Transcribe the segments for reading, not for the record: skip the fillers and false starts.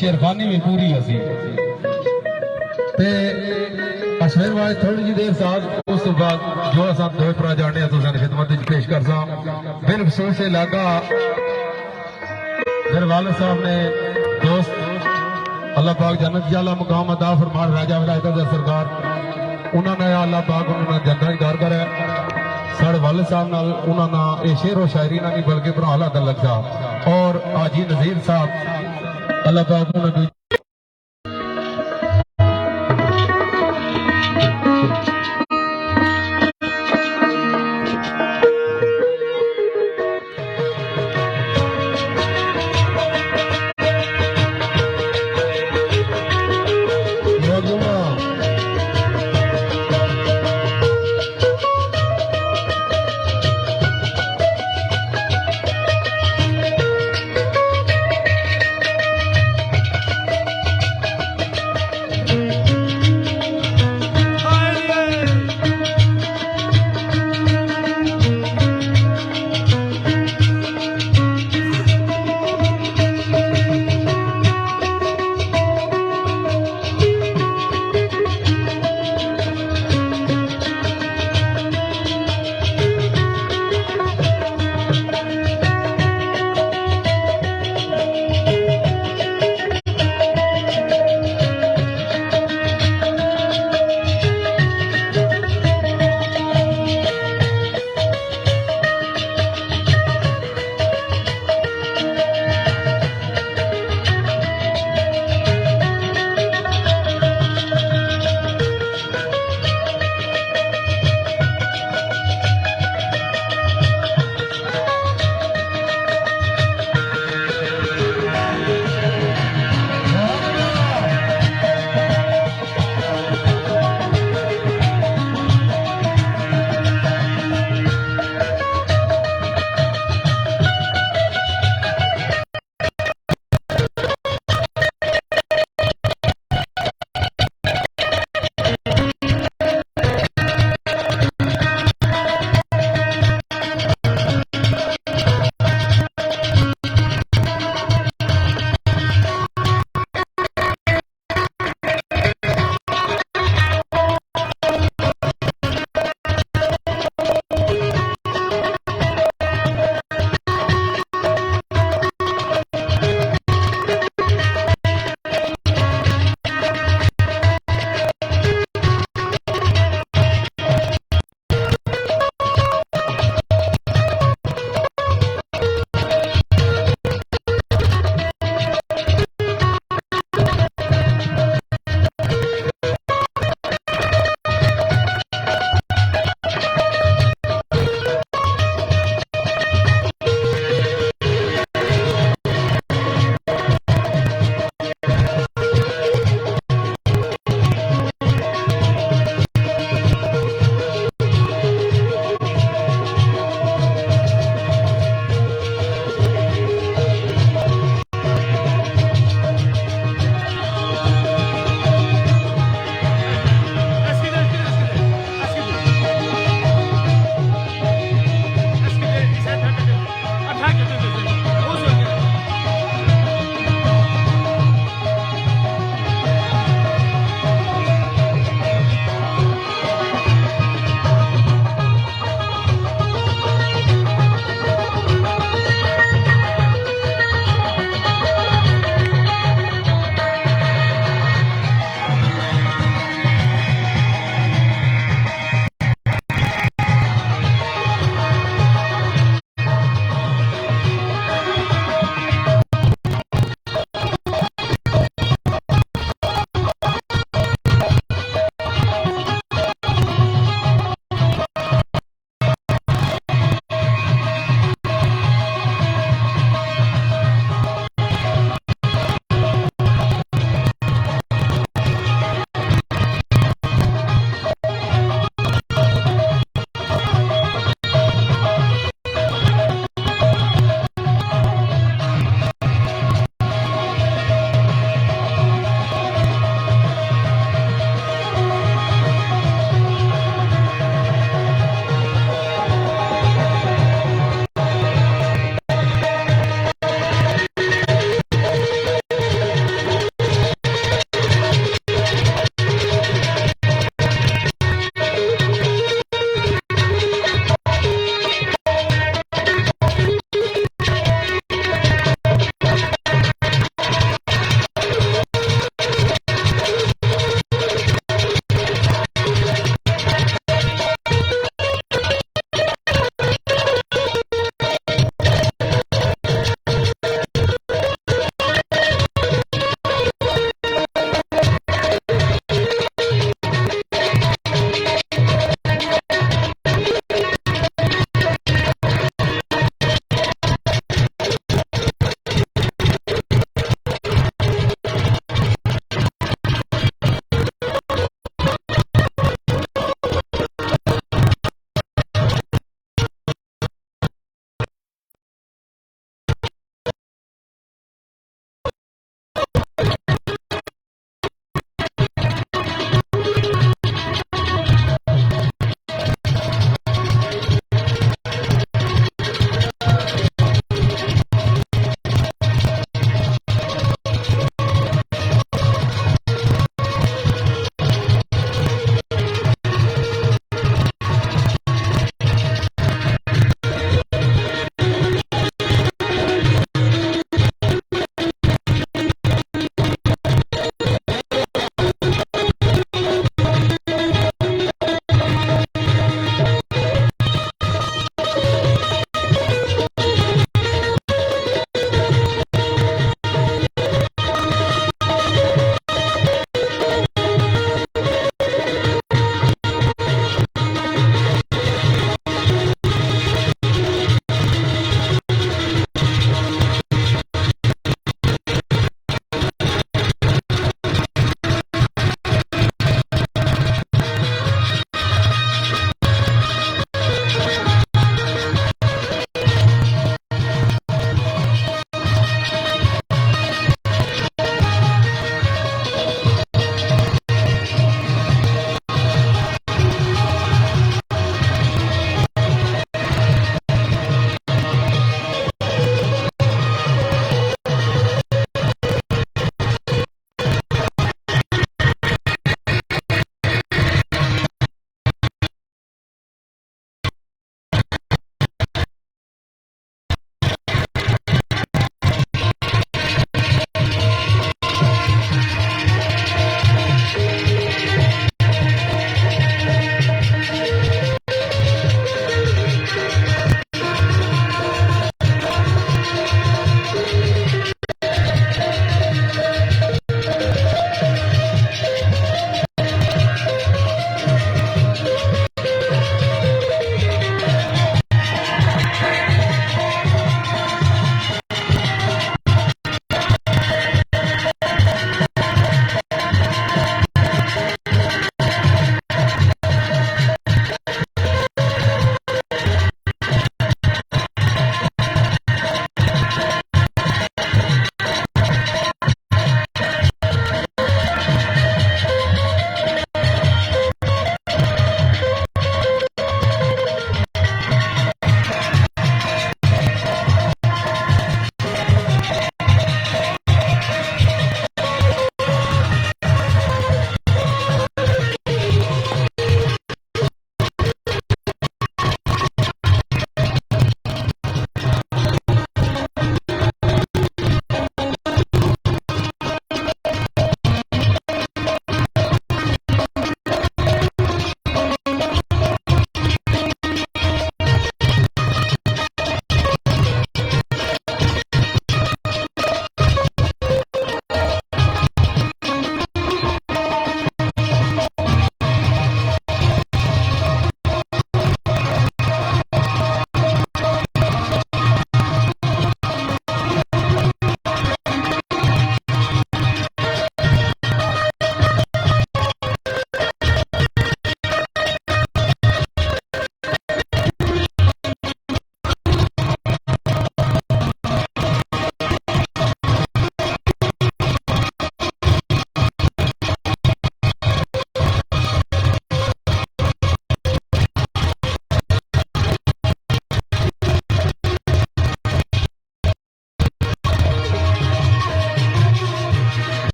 शेरखानी भी पूरी असी ते अशमेर वाज थोड़ी जी देर साथ उस बाद जो असा दो भरा जाने तो खिदमत पेश कर सा फिर अफसोस से लगा मेरे वालिद साहब ने दोस्त अल्लाह पाक जन्नत जाला मुकाम अदा फरमान राजा विलायत सरकार उन्होंने अल्लाह पाक उन्होंने जन्नत दार करे साढ़े वालिद साहब नाल उन्होंने ये शेर व शायरी ना नहीं बल्कि भरा तलक था और हाजी नजीर साहब अल्लाह पाक उन्होंने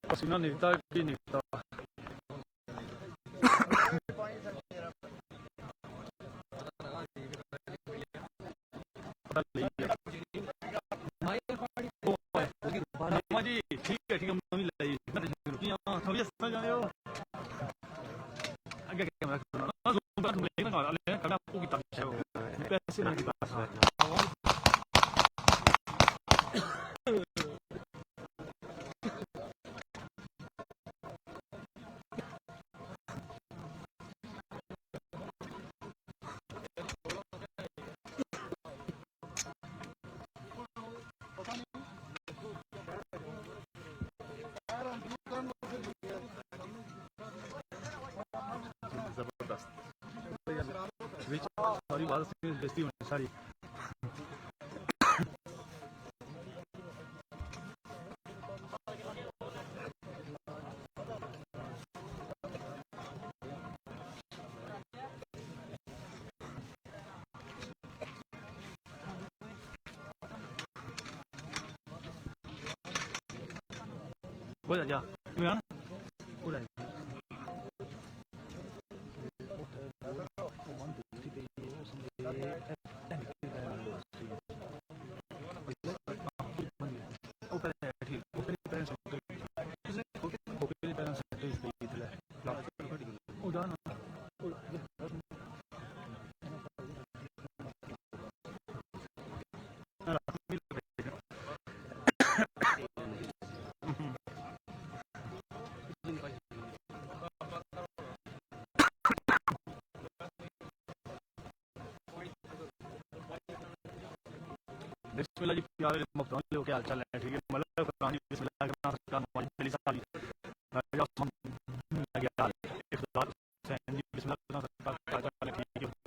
पसीना निकलता कि निकलता जी ठीक है मैं भी लाई थोड़ी जाने हो आगे कैमरा आपको किताब पैसे नहीं पास सारी बात बेइज्जती होनी सारी हो जा बिस्मिल्लाह जी प्यारे मुफ्तान लोग क्या हाल चाल है ठीक है मतलब कुरान जी बिस्मिल्लाह करना सरकार मौजूद पहली सारी हम इख्तियार से जी बिस्मिल्लाह करना सरकार क्या चाल है ठीक है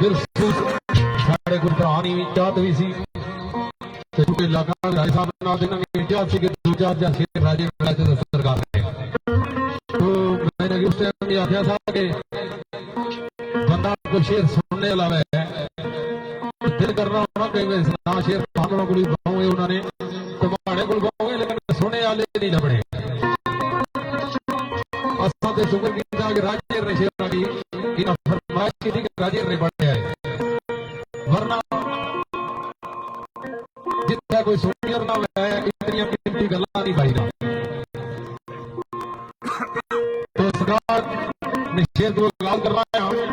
साढ़े गुरु भरा नी इजाजत भी सी क्योंकि लागा राय साहब नाल देना इजाजत सी कि दूजा शेर राजे सरकार ने तो मैंने उस टाइम ये आख्या था कि बंदा कोई शेर सुनने वाला है दिल कर रहा होना कई ना शेर भागना को गाँव उन्होंने तुम्हारे को गाँव लेकिन सुनने वाले नहीं लभने असा तो शुक्र किया कि राजे ने शेर की फरमाइश की थी कि राजे ने बढ़े आए वरना जितना कोई सुनियर ना है इतनी कीमती गल्ला नहीं भाई ना तो सरकार ने शेर को लाल करवाया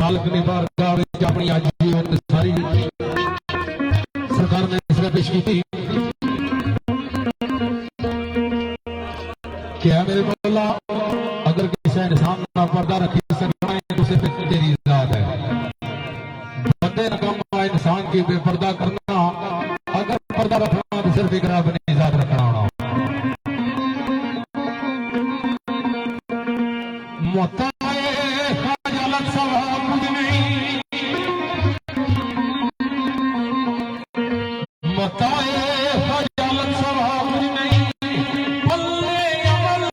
मालिक ने बारगाह विच अपनी अज दी उम्र सारी सरकार ने इसमें पेश की थी कि है मेरे मौला अगर किसी इंसान का पर्दा रखी सकना है तो सिर्फ तेरी जात है। बंदे का काम है इंसान की बेपर्दा करना, अगर पर्दा रखना तो सिर्फ एक रब ने जात रखना होना। मोताए खजालत सवा कुछ नहीं, मोताए खजालत सवा कुछ नहीं, बल्ले अमल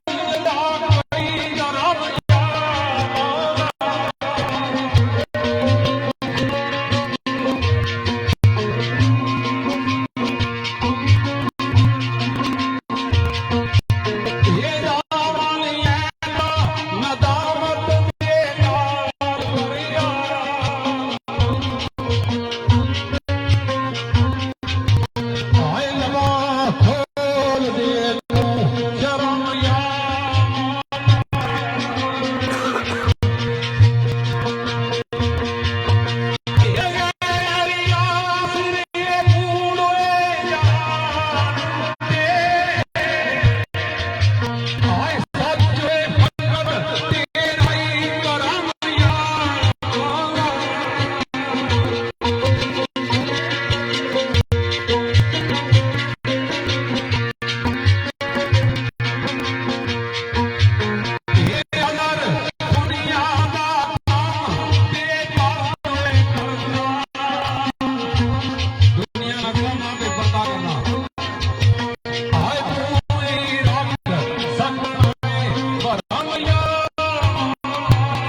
दान करी जराब ये दामन ये नदामत ये यार करिया आए लबा खोल दे तू शर्म यार ये यारिया सिर ये कूड़ो यार आए सच्चे फकत तेरा ही करम यार ये अगर दुनिया का काम बेकार करना, दुनिया का काम बेकार करना आए पूरी रात सन्ना में बरम यार ये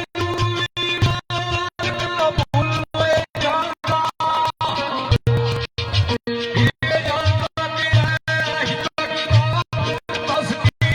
बरना तेरी मार भूल जाना, ये जानता कि है तस्कीर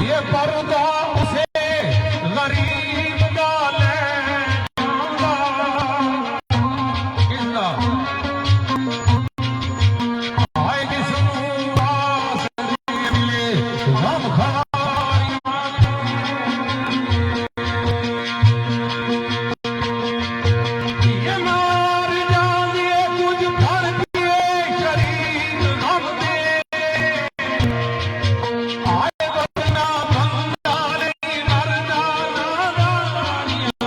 ये पर्दा उसे गरीब का ले जाऊंगा किसका आए जिसनू आस मिले गम खारी ये मार जानिए कुछ फर दिए शरीर गम दे आए वरना बंदा नहीं मरना नादानियां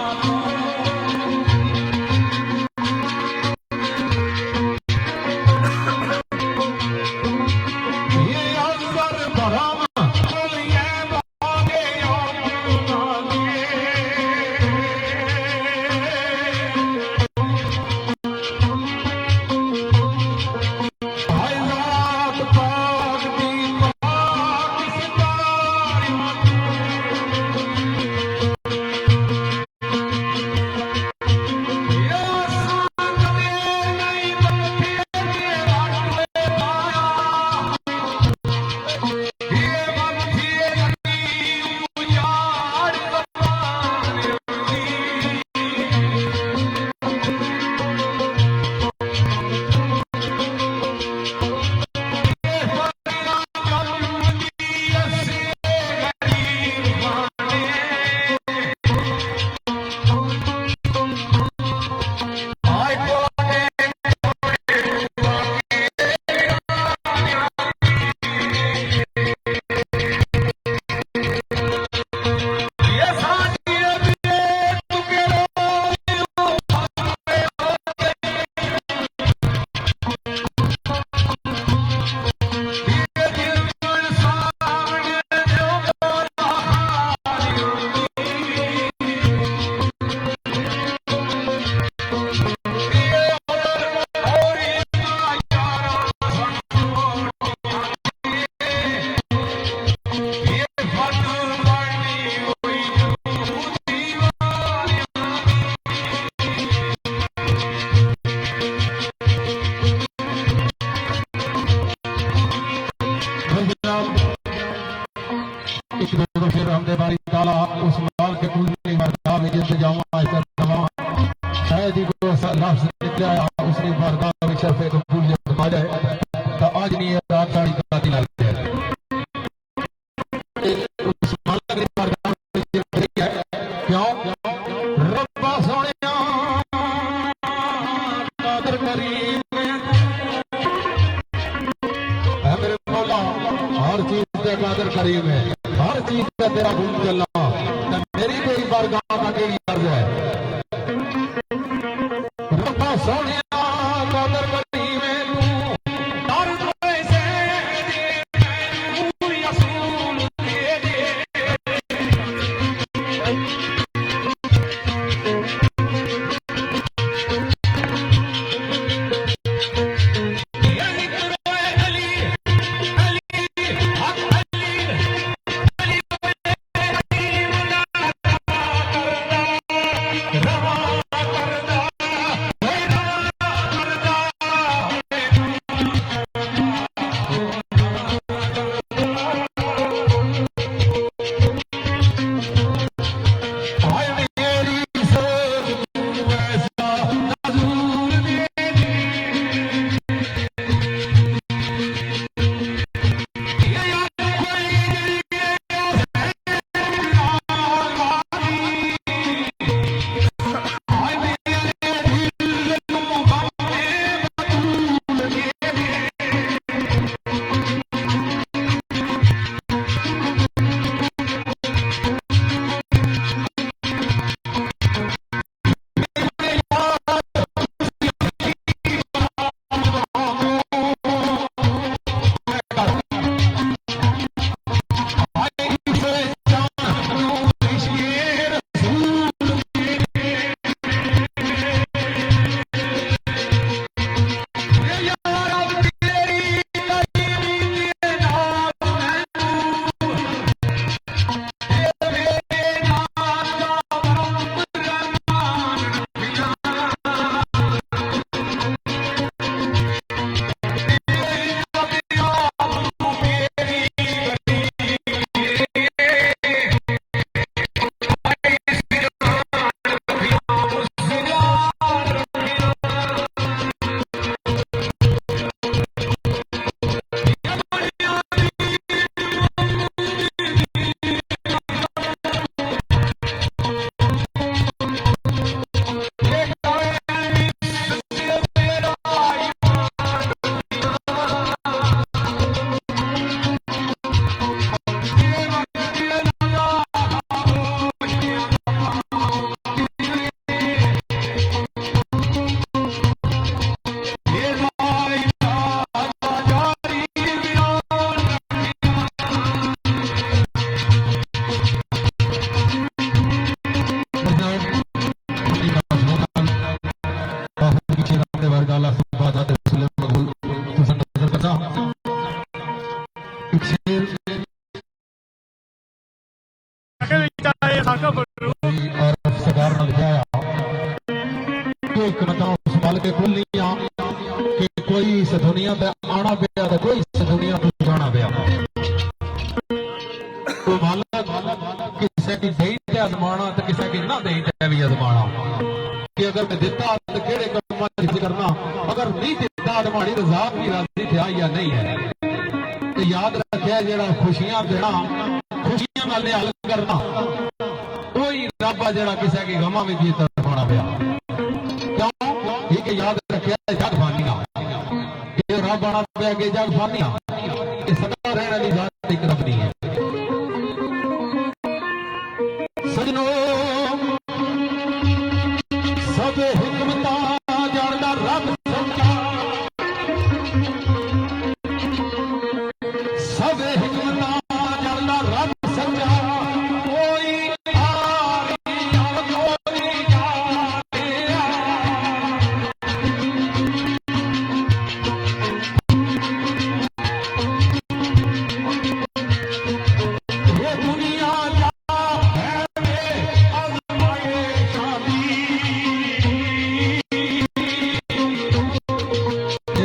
एक दो फिर हमने बारी ताला उस माल के कुल बारगाह में इंतजाम कर दवा शायद ही कोई लफ्ज निकला उसकी बारगाह में शर्फ कबूल आ जाए तो आज नहीं है रात साड़ी कातिल आ गया उस माल की बारगाह में क्यों रब्बा सोनिया कादर करीम है मेरे मौला हर चीज से कादर करीम है हर चीज का तेरा गुण चलना मेरी कोई बारगाह का केड़ी अर्ज है रब्बा सोनिया कादर करीम है तू दर्द से दे रसूल दे दे कोई इस दुनिया पे आना पिया तो कोई इस दुनिया पे जाना पिया तो मालक किसी की दही ते आजमाना तो किसी की ना दही ते भी आजमाना कि अगर मैं दिता तो केड़े काम करना अगर नहीं दिता आजमानी तो जात भी राजी थे या नहीं है तो याद रखे जरा खुशियां देना खुशियां नाल हल करना कोई रब आ जरा किसी की गमा में भी तरफाना पिया क्यों ठीक है याद रखे जग फानिया ये रब आना पिया कि जग फानिया ये सदा रहने वाली जात एक रब नहीं है सजनो सब हिकमता जानदा रब समझा सब हिकमता जानदा रब समझा कोई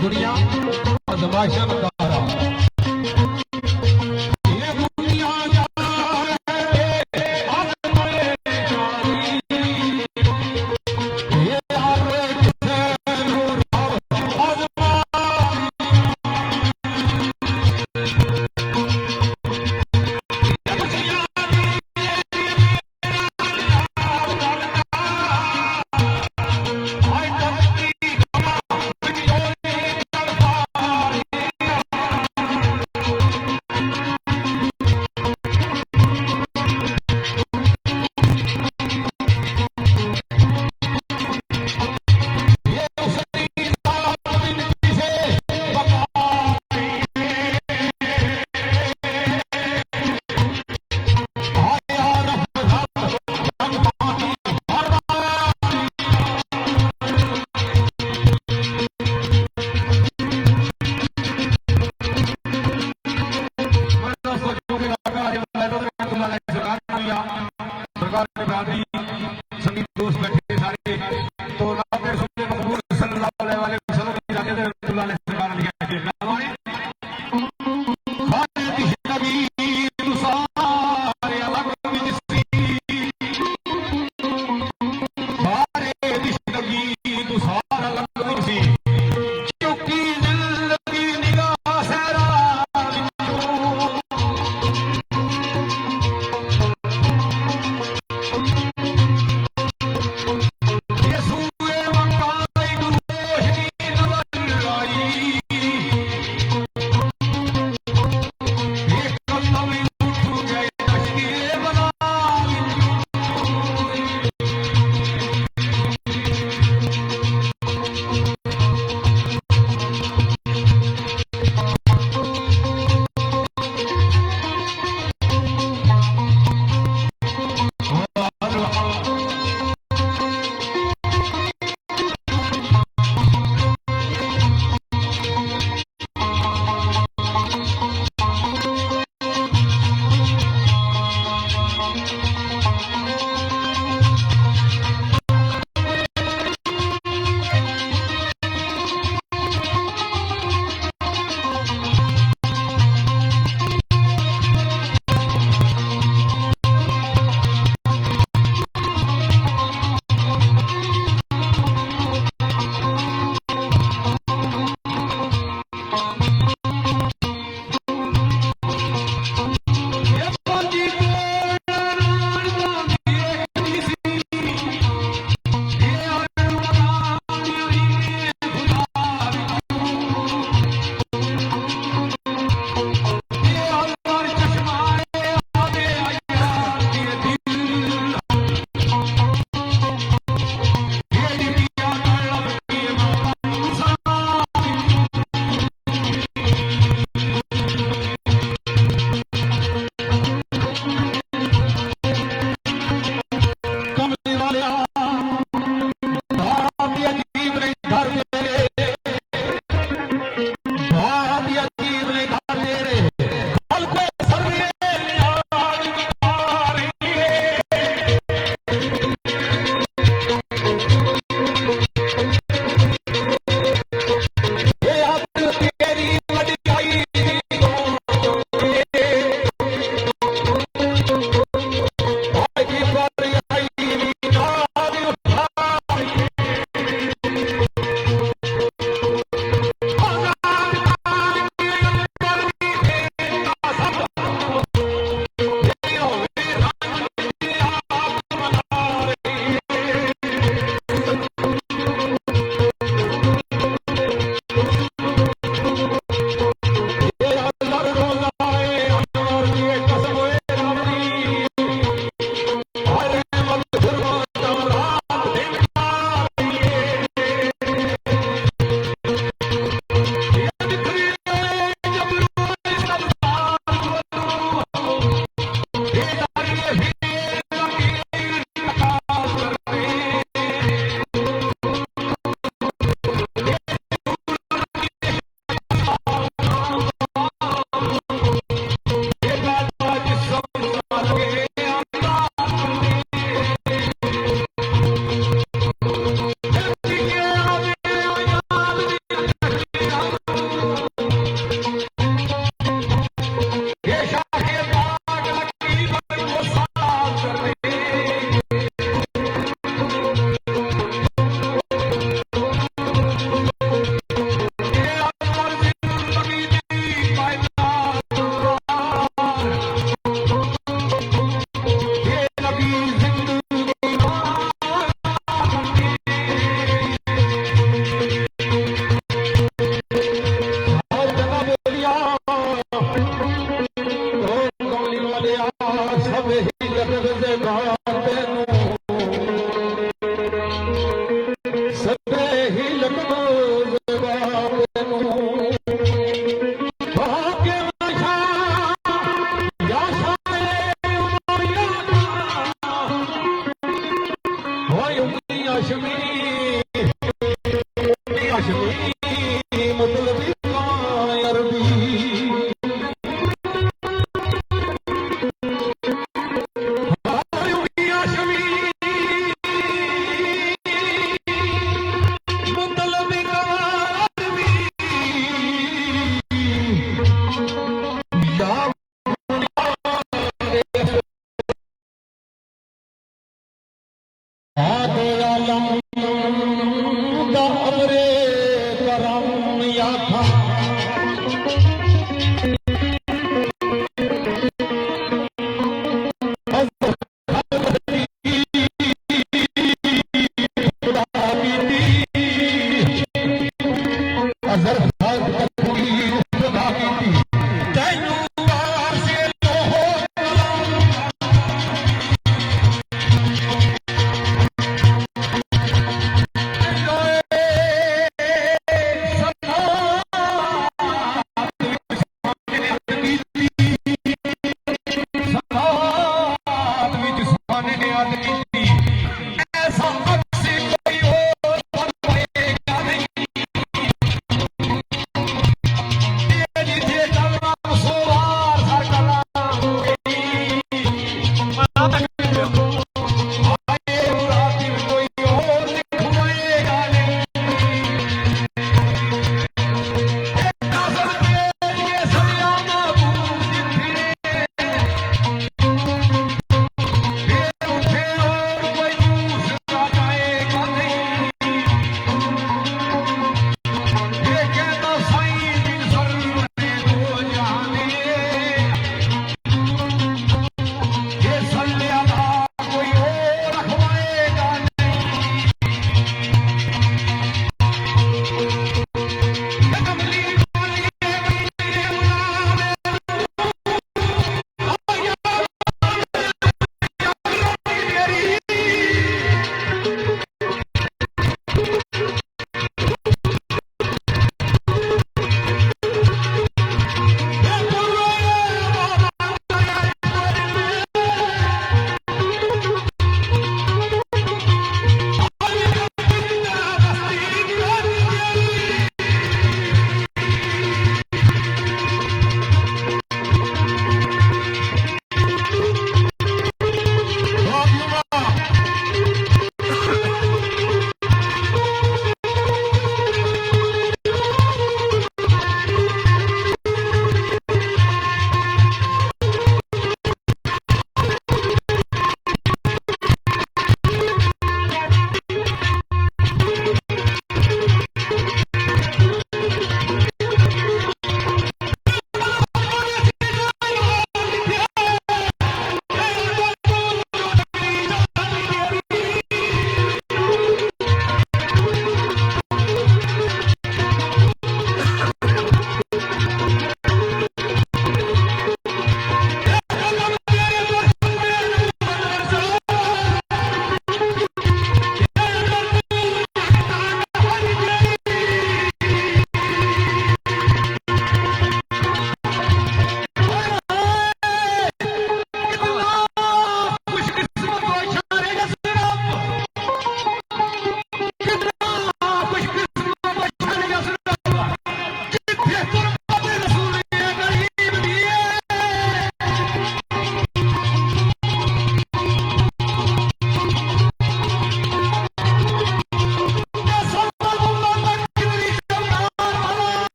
दुनिया बदमाशन दारा ये दुनिया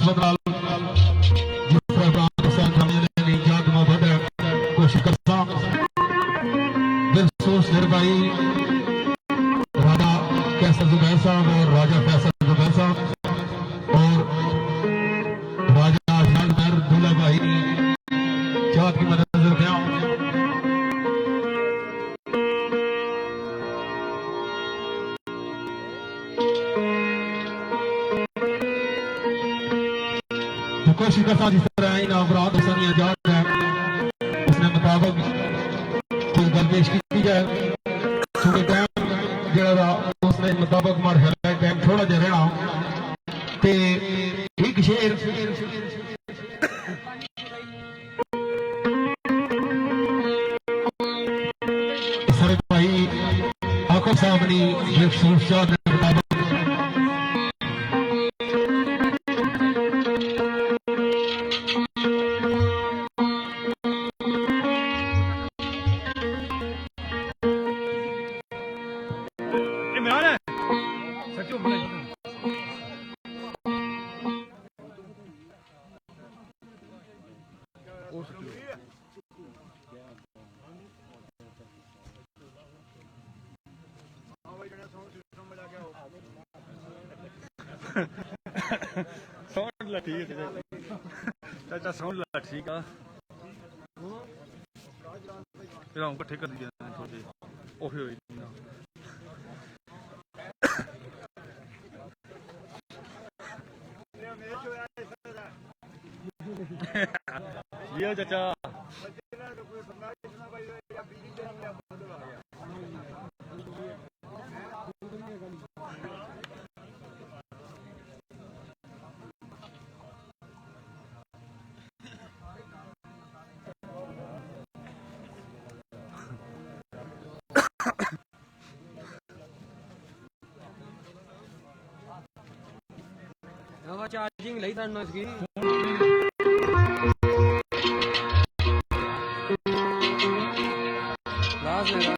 मुनसबत नाल जिस तरह प्रांत हुसैन खाने ने याद मोहब्बत है कोशिश करता बिलखसूस मेरे भाई राजा कैसर जुबैर साहब और राजा फैसल जुबैर साहब और राजा शानदार दूल्हा भाई चाहत की मदद रखा तो कोशिश करता जिस तरह इन अपराध हुसैन आजाद है उसने मुताबिक कोई गल पेश की जाए क्योंकि टाइम जरा उसने मुताबिक हमारे ख्याल टाइम थोड़ा जहा रहना ते एक शेर सर भाई आखो साहब ने बेखसूस चाहत के मुताबिक इमरान है सच्चो बोले ओ सच्चो साउंड ला ठीक है चाचा साउंड ला ठीक है फिर हम इकट्ठे कर दिए थोड़े ओफी हुई ना ये चाचा चार्जिंग लई तड़ना इसकी लास्ट लगा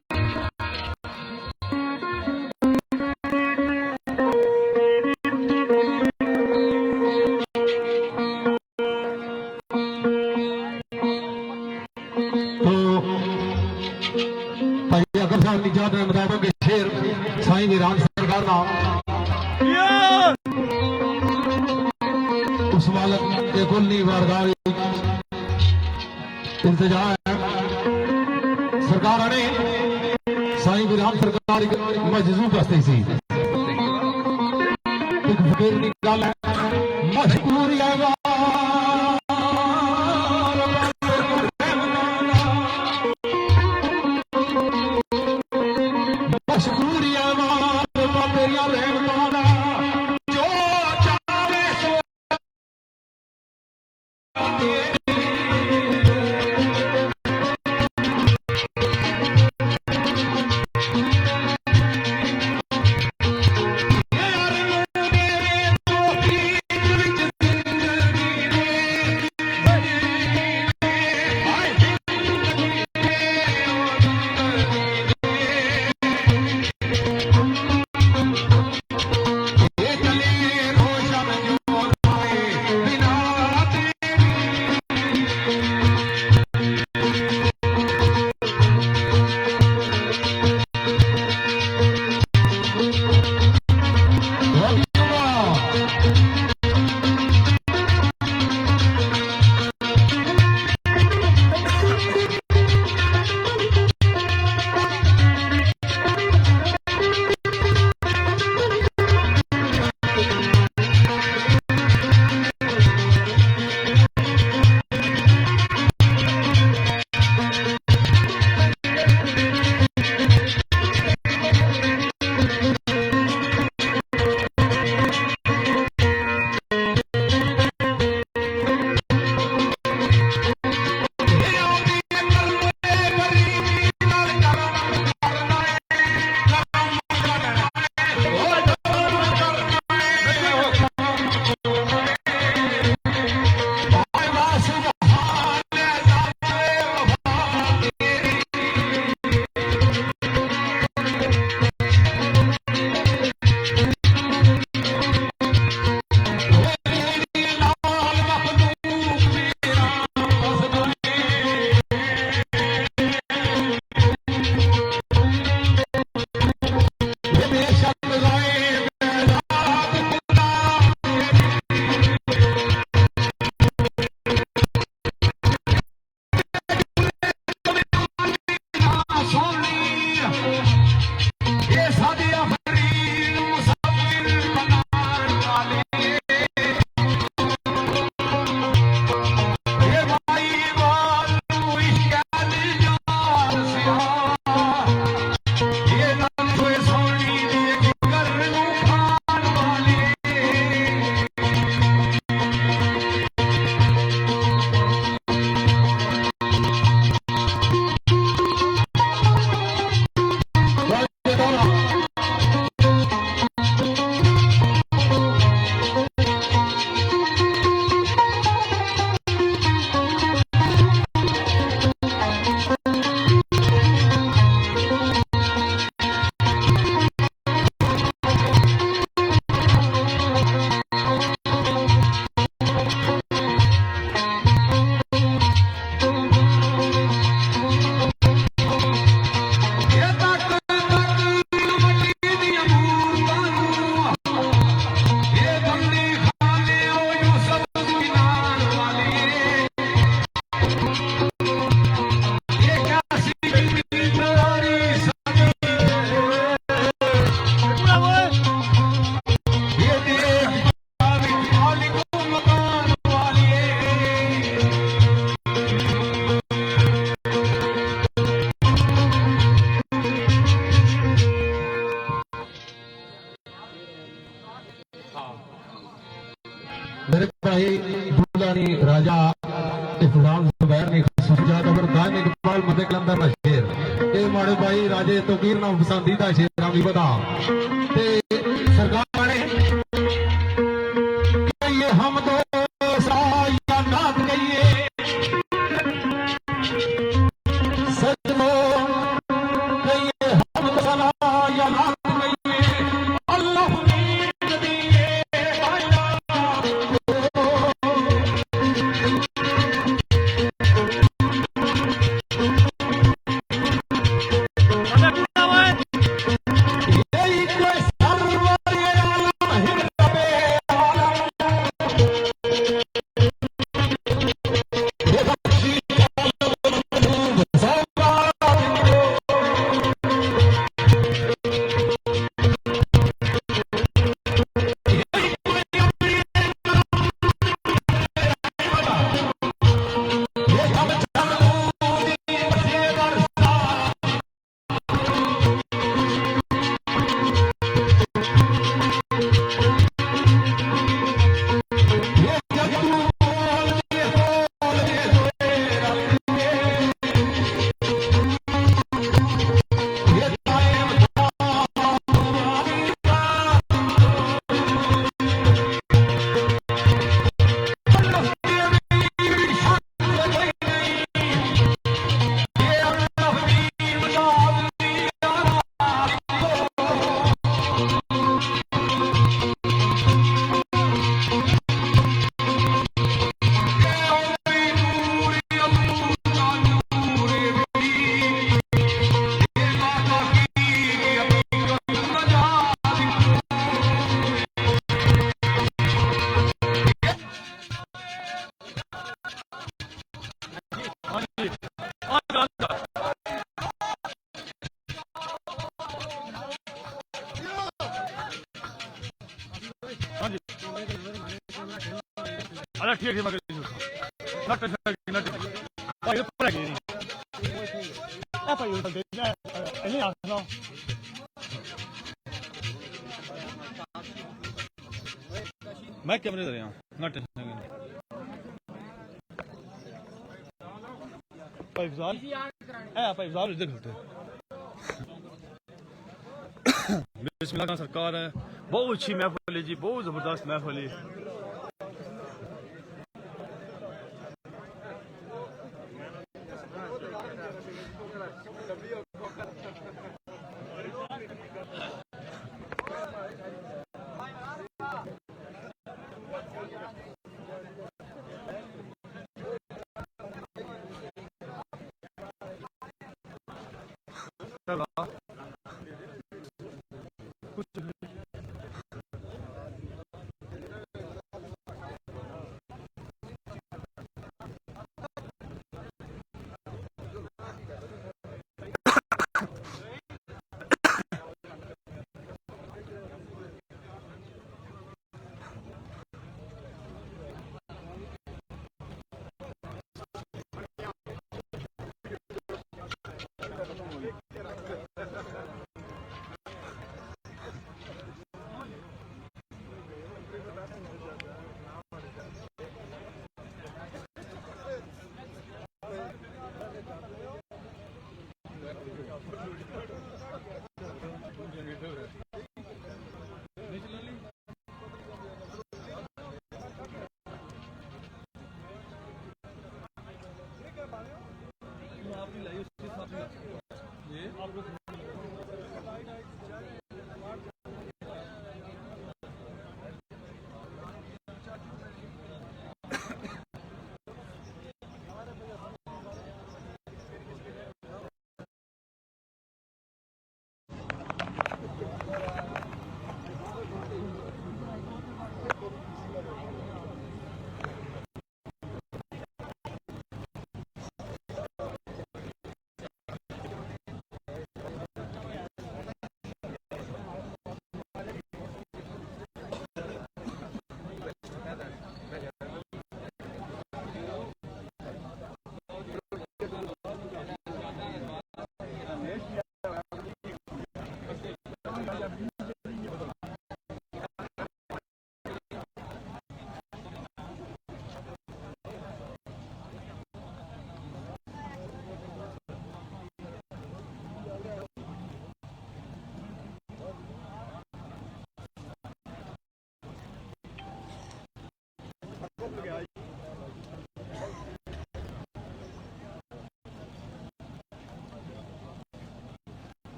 भाई अगर साहब निजात ने मुताबिक शेर साईं वीरान सरकार ना उस वालक के कुल्ली वारदार इंतजा है सरकार ने साईं वीरान सरकार मजजूब हस्ती सी एक फकीर की गल है मशहूर शाही दुलानी राजा इफ्राम जुबैर ने सुजात अबर दान इकबाल मदे कलंदर दा शेर ए माड़े भाई राजे तोकीर ना पसंदीदा शेर भी बता ते सरकार ने ये हम दो साया नाथ गइए सजनो ये हम दो साया नाथ गइए अल्लाह नींद दिए आया यही कोई सरवर ये आलम हिरबे अरे ठीक है मैं नट नट भाई ऊपर गई नहीं आ भाई उधर देखना नहीं आना मैं कैमरे दे रहा हूं नट भाई ज़ाल ए भाई ज़ाल इधर खड़े बिस्मिल्लाह खान सरकार है बहुत अच्छी महफिल है जी बहुत जबरदस्त महफिल है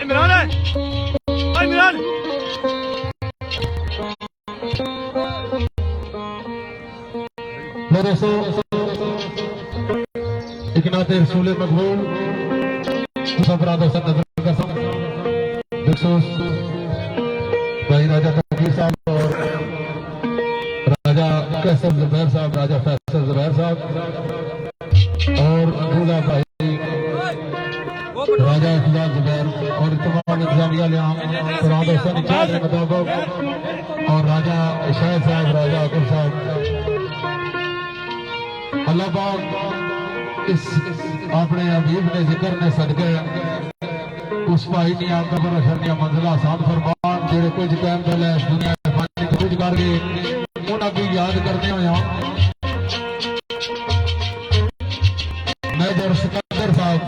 इमरान है, हाय इमरान। मेरे दोस्तों इकनाते रसूल मकबूल सब राधा सब नजर कर बखसूस भाई राजा फकीर साहब और राजा कैसर जुबैर साहब, राजा फैसल जुबैर साहब और दूल्हा भाई राजा इकबाल जुबैर और तमाम इंतजामिया कुरान के मुताबिक और राजा शाह साहब, राजा अकुल साहब, अल्लाह पाक इस अपने हबीब ने जिक्र ने सदके उस भाई ने कबर अशर मंजिला आसान फरमान जेड़े कुछ टाइम पहले इस दुनिया में फानी तो कुछ कर गए उन्होंने याद करते हुए मेजर सिकंदर साहब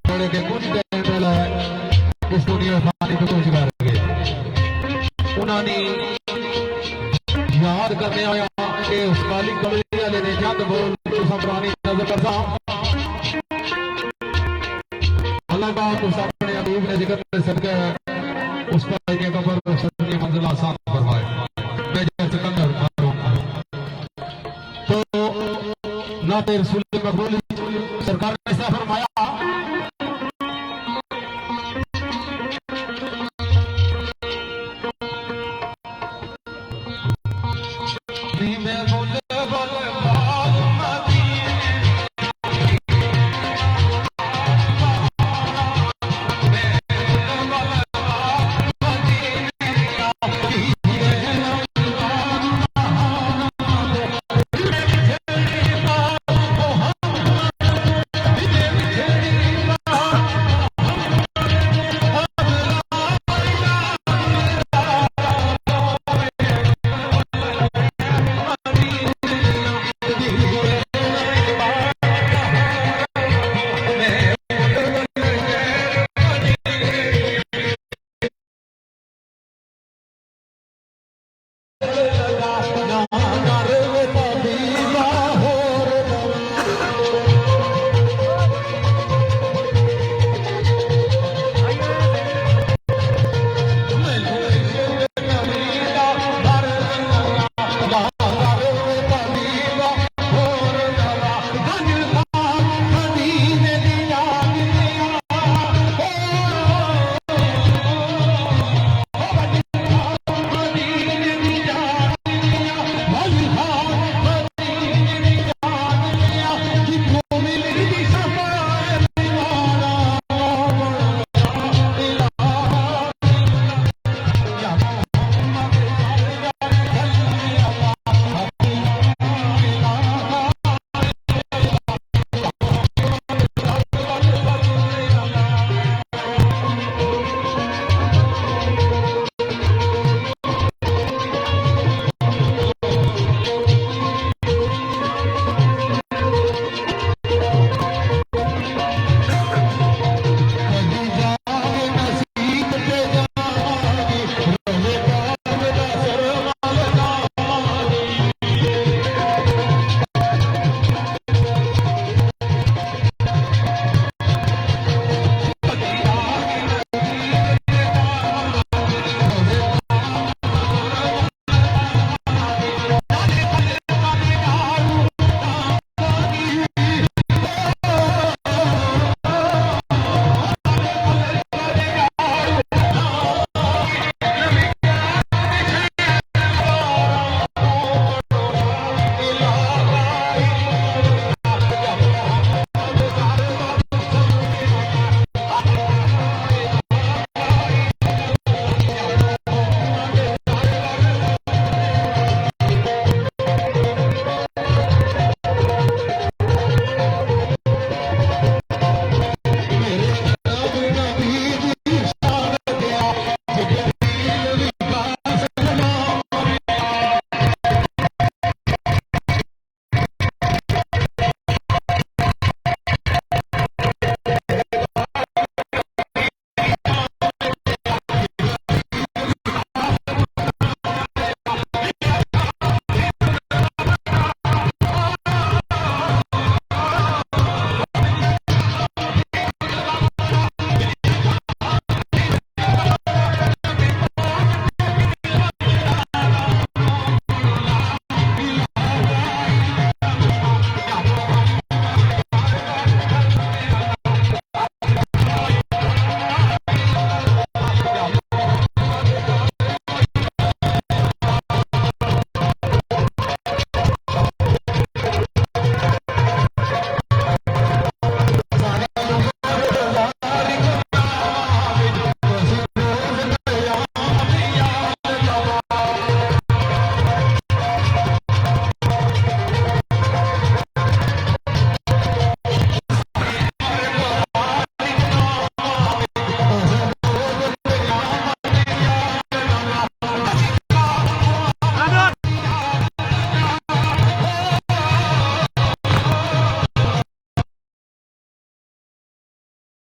जेड़े के कुछ टाइम पहले इस दुनिया में फानी तो कुछ कर गए उन्होंने याद करने आया कि उस काली कमरे वाले ने चंद बोल पुरानी नजर करता अल्लाह पाक उस अपने हबीब ने जिक्र में सदके उस पर के कबर की मंजिल आसान फरमाए। मेजर सिकंदर तो नाते रसूल मकबूल सरकार ने ऐसा फरमाया